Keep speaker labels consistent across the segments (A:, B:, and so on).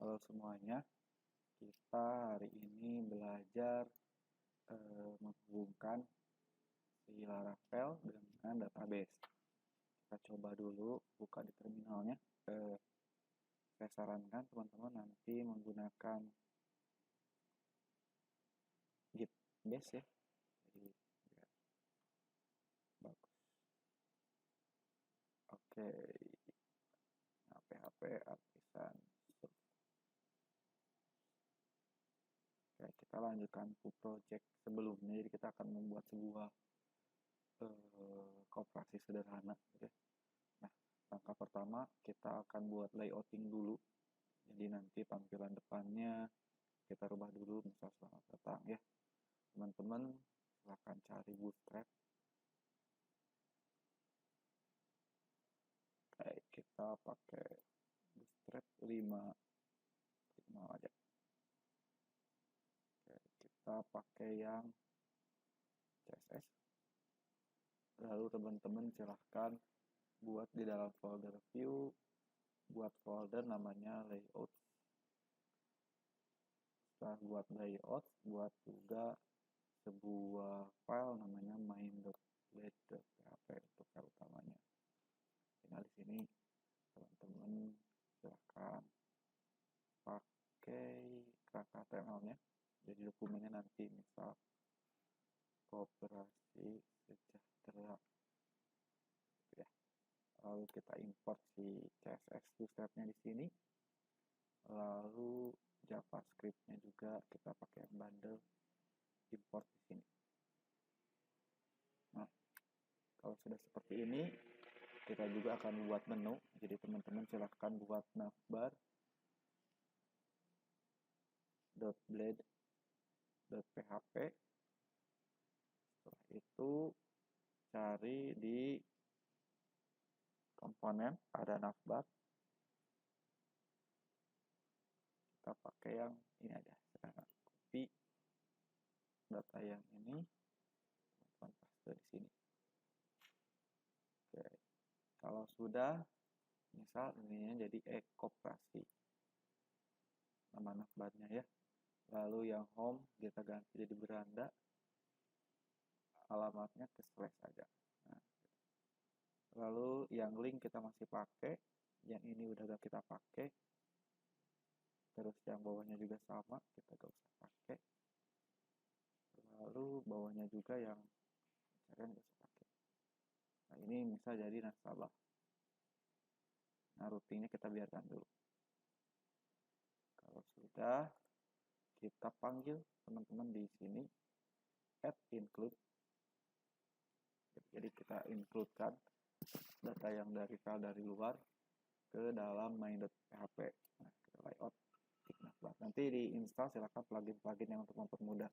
A: Halo semuanya, kita hari ini belajar menghubungkan si Laravel dengan database. Kita coba dulu buka di terminalnya. Saya sarankan teman-teman nanti menggunakan Git base ya. Jadi biar bagus. Oke, nah, PHP artisan. Oke, kita lanjutkan ke project sebelumnya. Jadi kita akan membuat sebuah koperasi sederhana. Gitu ya. Nah, langkah pertama kita akan buat layouting dulu. Jadi nanti tampilan depannya kita rubah dulu, misal selamat datang ya. Teman-teman silahkan cari Bootstrap. Baik, kita pakai Bootstrap 5 aja. Oke, kita pakai yang CSS. Lalu teman-teman silahkan buat di dalam folder view, buat folder namanya layout. Setelah buat layout, buat juga sebuah file namanya main.blade.php untuk file utamanya. Nah, di sini teman-teman silahkan pakai HTML-nya. Jadi dokumennya nanti misal Koperasi Sejahtera gitu ya. Lalu kita import si CSS bootstrap-nya di sini. Lalu JavaScript-nya juga kita pakai bundle import di sini. Nah, kalau sudah seperti ini, kita juga akan buat menu. Jadi teman-teman silahkan buat navbar .blade.php. Setelah itu cari di komponen ada navbar. Kita pakai yang ini aja. Sekarang copy data yang ini, teman-teman paste di sini. Oke, kalau sudah, misal ini jadi koperasi nama navbarnya ya. Lalu yang home kita ganti jadi beranda, alamatnya ke slash saja. Nah, lalu yang link kita masih pakai, yang ini udah gak kita pakai, terus yang bawahnya juga sama, kita gak usah pakai. Lalu bawahnya juga yang kalian gak usah pakai. Nah, ini misal jadi nasabah. Nah, routingnya kita biarkan dulu. Kalau sudah, kita panggil teman-teman di sini add include. Jadi kita includekan data yang dari file dari luar ke dalam main.php. Nah, kita layout. Nah, nanti diinstal silakan plugin-plugin yang untuk mempermudah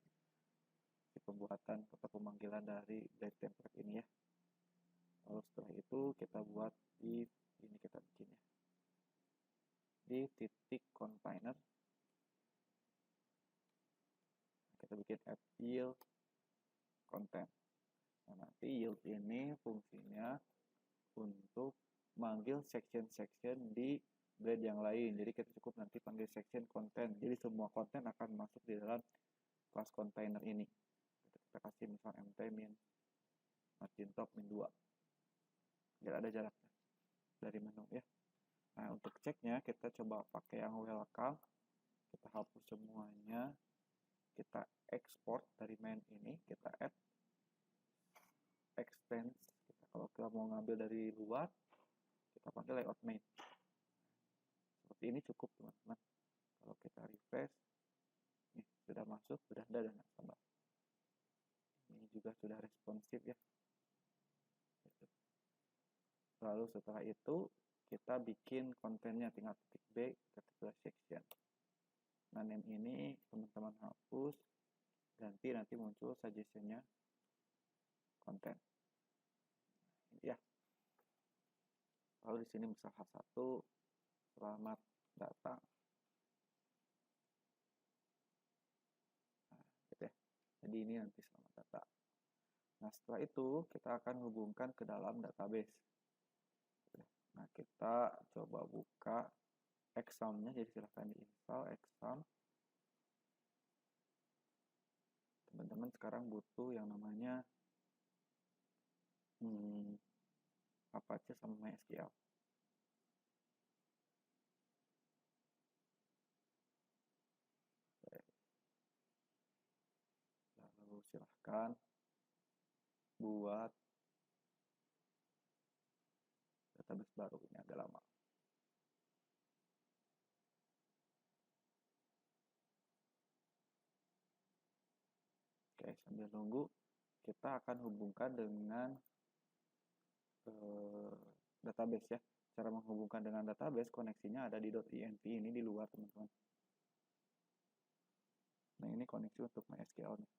A: di pembuatan atau pemanggilan dari blade template ini ya. Lalu setelah itu kita buat di ini kita bikin ya. Di titik container kita bikin add yield content. Nah, nanti yield ini fungsinya untuk manggil section-section di blade yang lain. Jadi kita cukup nanti panggil section content. Jadi semua konten akan masuk di dalam kelas container ini. Kita kasih misal mt min margin top min 2. Biar ada jaraknya dari menu ya. Nah, untuk ceknya kita coba pakai yang welcome. Kita hapus semuanya. Kita export dari main ini. Kita add extends. Kalau kita mau ngambil dari luar, kita pakai layout main. Seperti ini cukup teman-teman. Kalau kita refresh, nih sudah masuk, sudah ada dan nasabah. Ini juga sudah responsif ya. Lalu setelah itu kita bikin kontennya, tinggal ketik B, ketik section. Nah, name ini teman-teman hapus, ganti nanti muncul suggestionnya konten. Ini ya. Lalu di sini misal H1, selamat datang. Nah, gitu ya. Jadi ini nanti selamat datang. Nah, setelah itu kita akan hubungkan ke dalam database. Nah, kita coba buka exam-nya, jadi silahkan diinstal exam. Teman-teman sekarang butuh yang namanya Apache sama MySQL. Lalu silahkan buat database baru, ini agak lama. Oke, sambil nunggu kita akan hubungkan dengan database ya. Cara menghubungkan dengan database, koneksinya ada di .env ini di luar, teman-teman. Nah, ini koneksi untuk MySQL nih.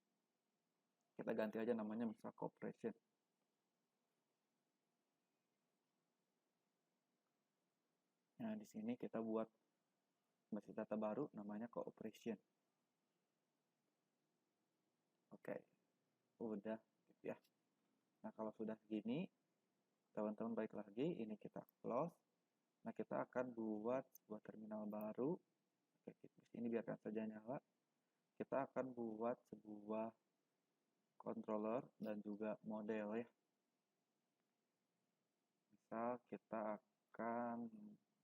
A: Kita ganti aja namanya misal cooperation. Nah, di sini kita buat basis data baru namanya cooperation. Oke, udah gitu ya. Nah, kalau sudah gini, teman-teman balik lagi, ini kita close. Nah, kita akan buat sebuah terminal baru. Oke, di sini biarkan saja nyala. Kita akan buat sebuah controller dan juga model ya. Misal kita akan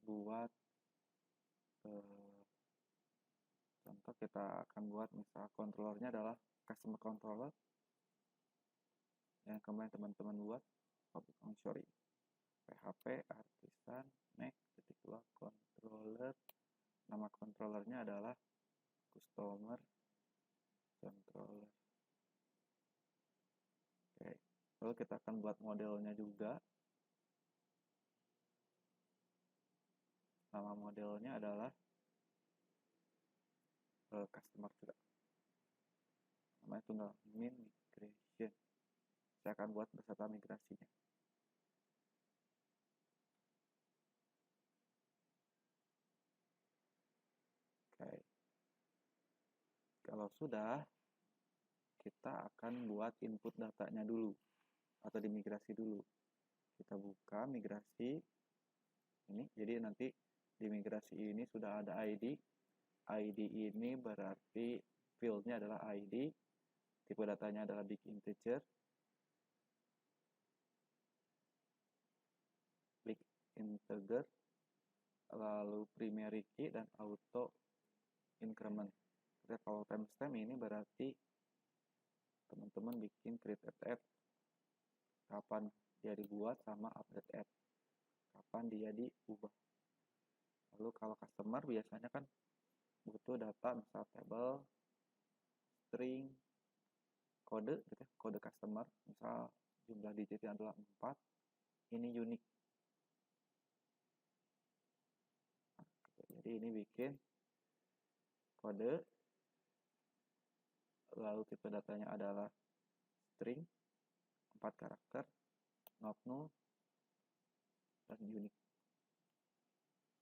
A: buat contoh, kita akan buat misal controllernya adalah customer controller yang kemarin teman-teman buat. PHP artisan next.2 controller, nama controllernya adalah customer controller. Oke, lalu kita akan buat modelnya juga. Nama modelnya adalah customer juga. Namanya tunggal migration. Saya akan buat beserta migrasinya. Oke. Kalau sudah, kita akan buat input datanya dulu atau dimigrasi dulu. Kita buka migrasi ini. Jadi nanti di migrasi ini sudah ada ID. ID ini berarti fieldnya adalah ID. Tipe datanya adalah big integer. Big integer. Lalu primary key dan auto increment. Kalau timestamp ini berarti teman-teman bikin create add, kapan dia dibuat, sama update add, kapan dia diubah. Lalu kalau customer biasanya kan butuh data misal table, string, kode gitu ya, kode customer, misal jumlah digitnya adalah 4, ini unik. Nah, gitu. Jadi ini bikin kode, lalu tipe datanya adalah string 4 karakter, not null, dan unik.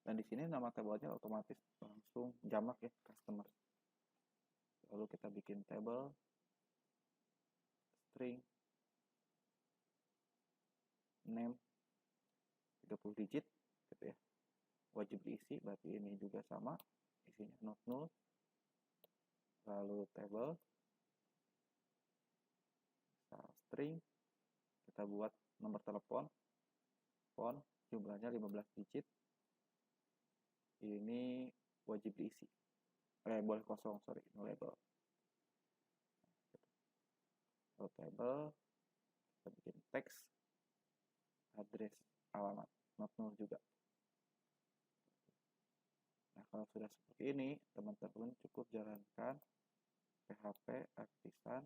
A: Dan di sini nama tabelnya otomatis langsung jamak ya, customer. Lalu kita bikin table string name 30 digit gitu ya. Wajib diisi, berarti ini juga sama, isinya not null. Lalu table string, kita buat nomor telepon, phone, jumlahnya 15 digit. Ini wajib diisi. Boleh kosong, sorry, no label. Lalu table, kita bikin teks, address, alamat, not null juga. Nah, kalau sudah seperti ini, teman-teman cukup jalankan PHP artisan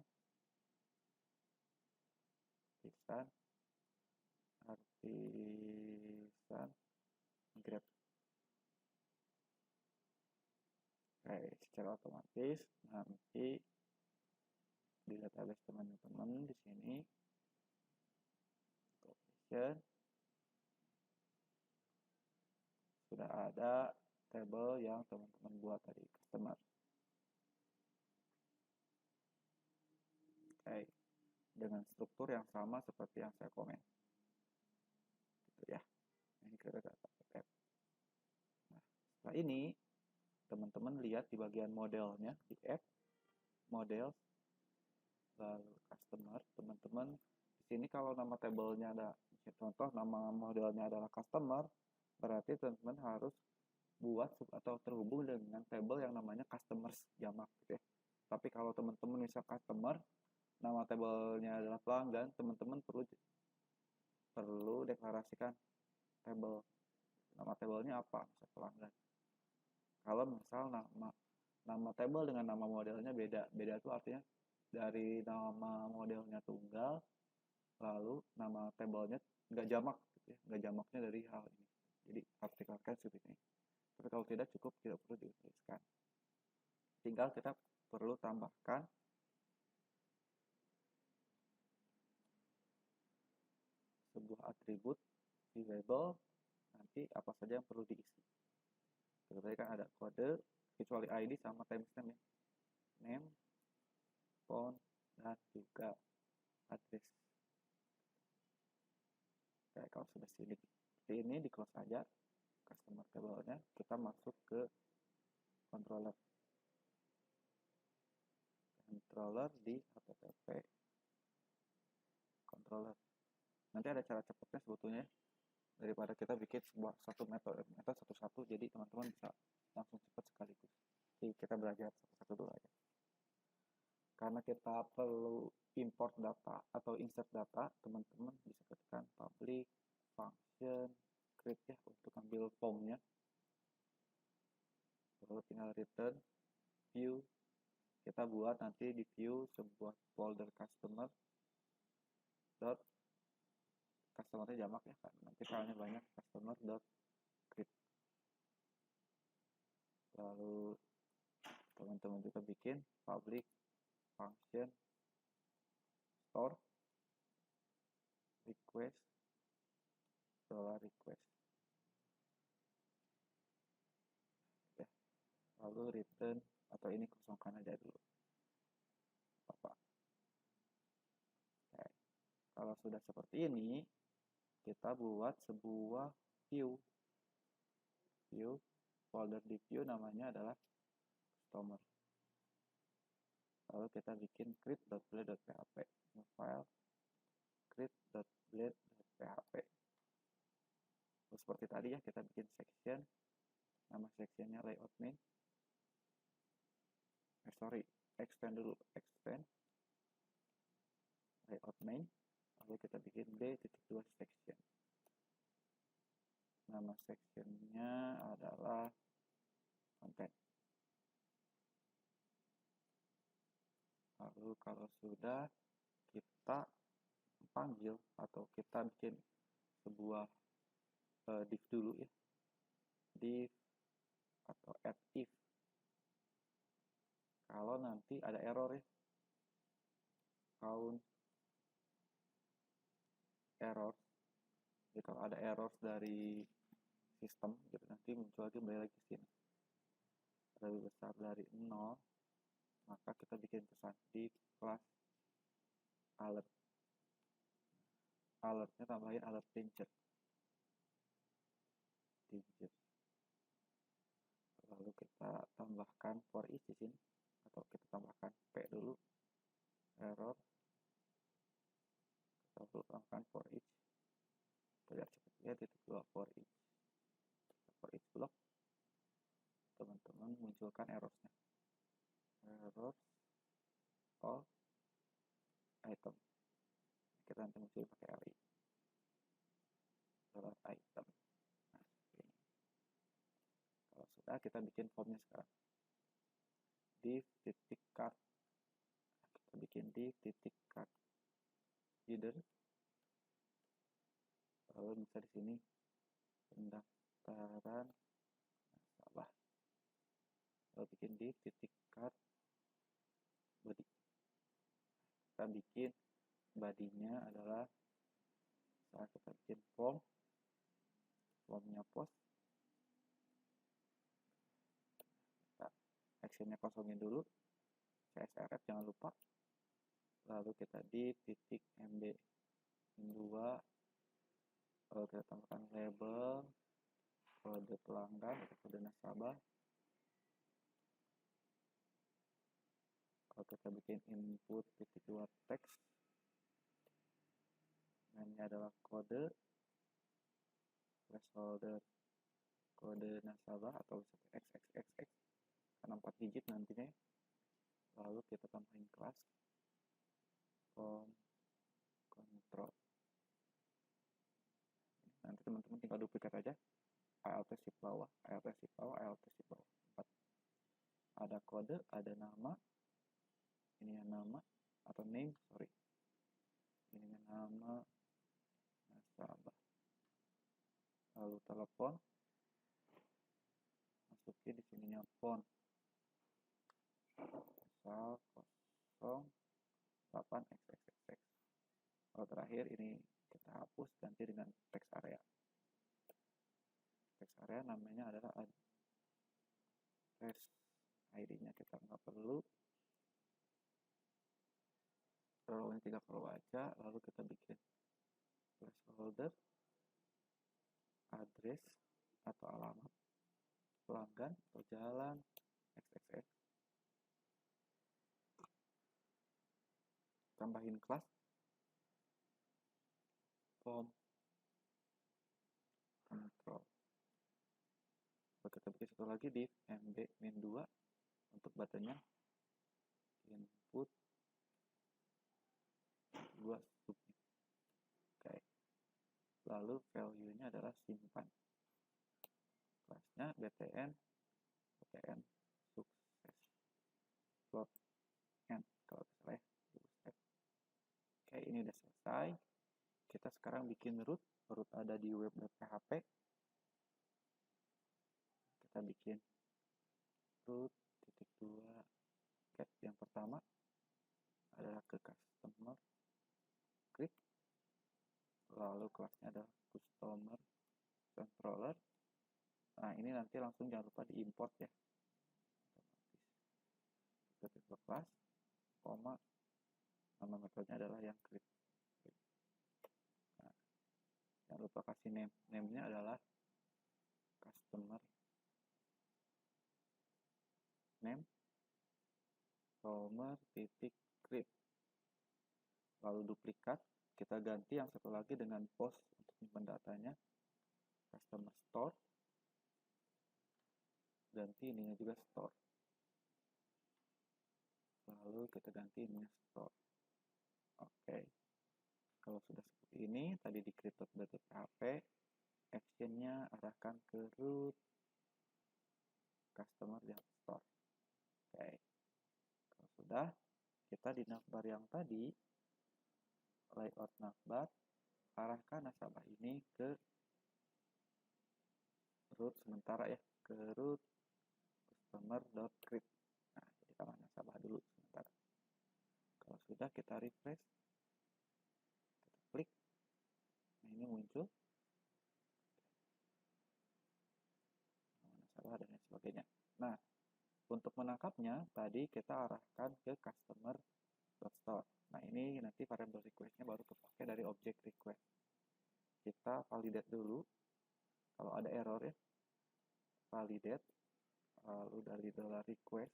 A: grep. Oke, secara otomatis nanti di database teman-teman di sini sudah ada table yang teman-teman buat tadi, customer. Oke, dengan struktur yang sama seperti yang saya komen. Gitu ya. Ini kita dapat. Nah, Setelah ini teman-teman lihat di bagian modelnya, di app model, lalu customer. Teman-teman di sini kalau nama tabelnya ada, contoh nama modelnya adalah customer, berarti teman-teman harus buat atau terhubung dengan tabel yang namanya customers jamak gitu ya. Tapi kalau teman-teman misal customer, nama tabelnya adalah pelanggan, teman-teman perlu deklarasikan tabel, nama tabelnya apa, misal pelanggan. Kalau misal nama tabel dengan nama modelnya beda itu artinya dari nama modelnya tunggal, lalu nama tabelnya nggak jamak gitu ya, nggak jamaknya dari hal ini. Jadi harus deklarasikan seperti ini. Tapi kalau tidak cukup, tidak perlu dituliskan. Tinggal kita perlu tambahkan sebuah atribut di label, nanti apa saja yang perlu diisi. Tadi kan ada kode, kecuali ID sama timestamp ya. Name, phone, dan juga address. Oke, kalau sudah seperti ini di close saja customer table-nya, kita masuk ke controller di http controller. Nanti ada cara cepatnya sebetulnya, daripada kita bikin satu metode satu-satu, jadi teman-teman bisa langsung cepat sekaligus. Jadi kita belajar satu-satu dulu aja. Karena kita perlu import data atau insert data, teman-teman bisa ketikkan public function create ya untuk ambil formnya. Lalu tinggal return view. Kita buat nanti di view sebuah folder customer dot customernya jamak ya kan, nanti filenya banyak, customer dot create. Lalu teman-teman juga bikin public function store request $request ya. Lalu return, atau ini kosongkan aja dulu apa. Oke. Kalau sudah seperti ini, kita buat sebuah view folder di view namanya adalah customer. Lalu kita bikin create.blade.php, file create.blade.php. Seperti tadi ya, kita bikin section, nama sectionnya layout main, expand dulu, expand layout main, lalu kita bikin b.2 section, nama sectionnya adalah content. Lalu kalau sudah, kita panggil atau kita bikin sebuah div dulu ya, div atau add if. Kalau nanti ada error ya, count error. Jadi kalau ada error dari sistem gitu, nanti muncul lagi, kembali lagi ke sini. Lebih besar dari 0, maka kita bikin pesan di kelas alert. Alertnya tambahin alert danger. Lalu kita tambahkan for each di sini, atau kita tambahkan p dulu, error, kita perlu tambahkan for each biar cepat ya, .2 for each block. Teman-teman munculkan errornya, error all item, kita nanti muncul pakai li error item. Nah, ini. Kalau sudah, kita bikin formnya sekarang, div.card. Kita bikin div.card header. Lalu bisa di sini pendaftaran nasabah. Lalu bikin div.card body. Kita bikin bodinya adalah, saat kita bikin formnya post, kita actionnya kosongin dulu, CSRF jangan lupa. Lalu kita div.mb2, lalu kita tambahkan label, kode pelanggan atau kode nasabah. Kalau kita bikin input titik 2 teks, namanya adalah kode, placeholder kode nasabah atau XXXX karena 4 digit nantinya. Lalu kita tambahin kelas control. Nanti teman-teman tinggal duplikat aja, Alt shift bawah, Alt shift bawah, Alt shift bawah. 4. Ada kode, ada nama, ini yang nama atau name, sorry, ini yang nama nasabah. Lalu telepon, masukin di sininya phone, misal 08xxx. Lalu terakhir ini kita hapus, ganti dengan text area. Text area namanya adalah address, ID-nya kita nggak perlu. Kalau ini 3 perlu aja. Lalu kita bikin placeholder address atau alamat pelanggan atau jalan XXX. Tambahin kelas form control. Lalu kita bikin satu lagi div mb min2 untuk buttonnya input 2 submit. Oke. Lalu value-nya adalah simpan. Kelasnya btn sukses plot end kalau salah ya. Oke, ini udah selesai. Kita sekarang bikin root ada di web.php. Kita bikin root titik 2. Oke, yang pertama adalah ke customer script, lalu kelasnya adalah customer controller. Nah, ini nanti langsung jangan lupa diimport ya, kita tipe kelas, koma, nama metodenya adalah yang create. Nah, jangan lupa kasih name-nya adalah customer name romer titik create. Lalu duplikat, kita ganti yang satu lagi dengan post untuk menyimpan datanya, customer store, ganti ininya juga store. Lalu kita ganti ininya store. Oke. Kalau sudah seperti ini, tadi di create.php, actionnya arahkan ke root customer dan store. Oke. Kalau sudah, kita di navbar yang tadi, layout navbar, arahkan nasabah ini ke root sementara ya, ke root customer.create. Nah, jadi kamar nasabah dulu sementara. Kalau sudah, kita refresh, kita klik, nah ini muncul nasabah dan lain sebagainya. Nah, untuk menangkapnya, tadi kita arahkan ke customer.store. Nah, ini nanti variable request-nya baru terpakai dari object request. Kita validate dulu. Kalau ada error ya, validate. Lalu dari $request,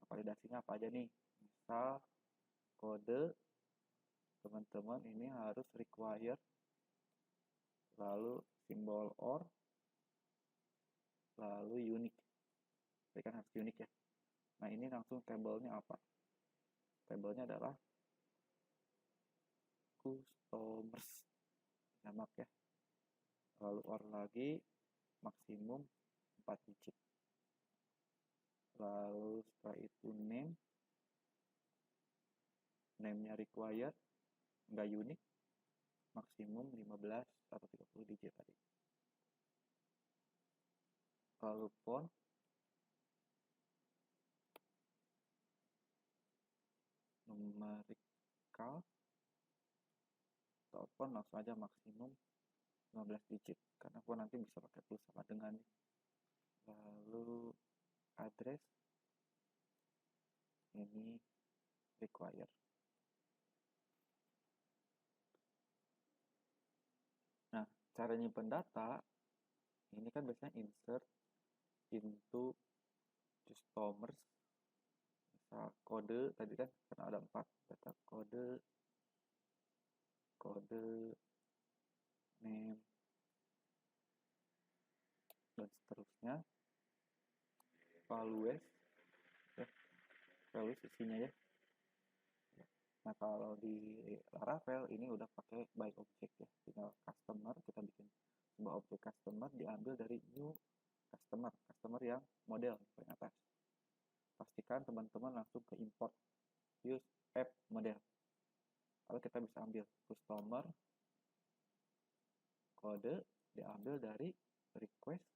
A: validasinya apa aja nih? Misal, kode teman-teman ini harus required, lalu simbol OR, lalu unique. Jadi kan harus unique ya. Nah, ini langsung tabelnya apa? Tabelnya adalah customers, jamak ya. Lalu OR lagi, maksimum 4 digit. Lalu setelah itu name-nya required, nggak unik, maksimum 15 atau 30 digit tadi. Lalu font, numerical, atau font langsung aja maksimum 15 digit, karena font nanti bisa pakai plus sama dengan. Lalu address, ini required. Nah, cara nyimpen data ini kan biasanya insert into customers, misal kode tadi kan karena ada 4 data kode name dan seterusnya, values ya, values isinya ya. Nah kalau di Laravel ini udah pakai by object ya, tinggal customer, kita bikin sebuah objek customer diambil dari new customer yang model paling atas. Pastikan teman-teman langsung ke import use app model, lalu kita bisa ambil customer kode diambil dari request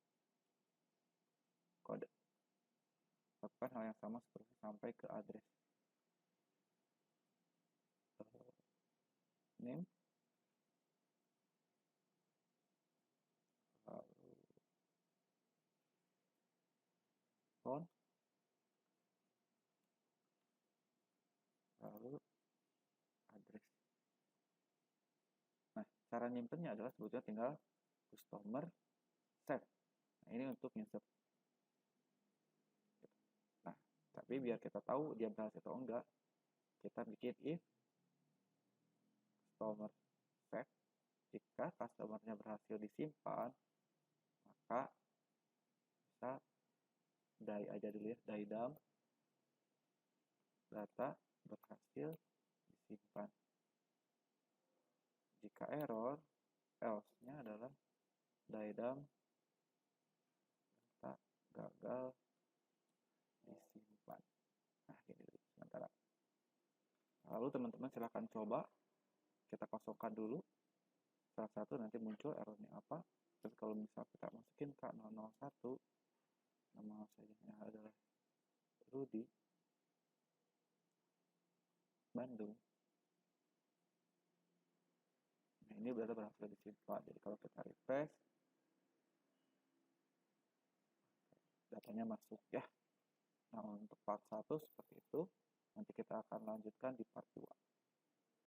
A: kode. Lakukan hal yang sama seterusnya sampai ke address name, lalu phone, lalu address. Nah, cara nyimpennya adalah sebetulnya tinggal customer save. Nah, ini untuk insert. Nah, tapi biar kita tahu dia berhasil atau enggak, kita bikin if customer save. Jika customernya berhasil disimpan, maka bisa die aja dulu ya, die dump data berhasil disimpan. Jika error, else-nya adalah die dump data gagal disimpan. Nah, ini dulu sementara. Lalu teman-teman silahkan coba, kita kosongkan dulu. Salah satu nanti muncul errornya apa. Terus kalau misal kita masukin K001, nama saja adalah Rudy Bandung. Nah, ini berarti berhasil disimpan. Jadi kalau kita refresh, datanya masuk ya. Nah, untuk part 1 seperti itu. Nanti kita akan lanjutkan di part 2.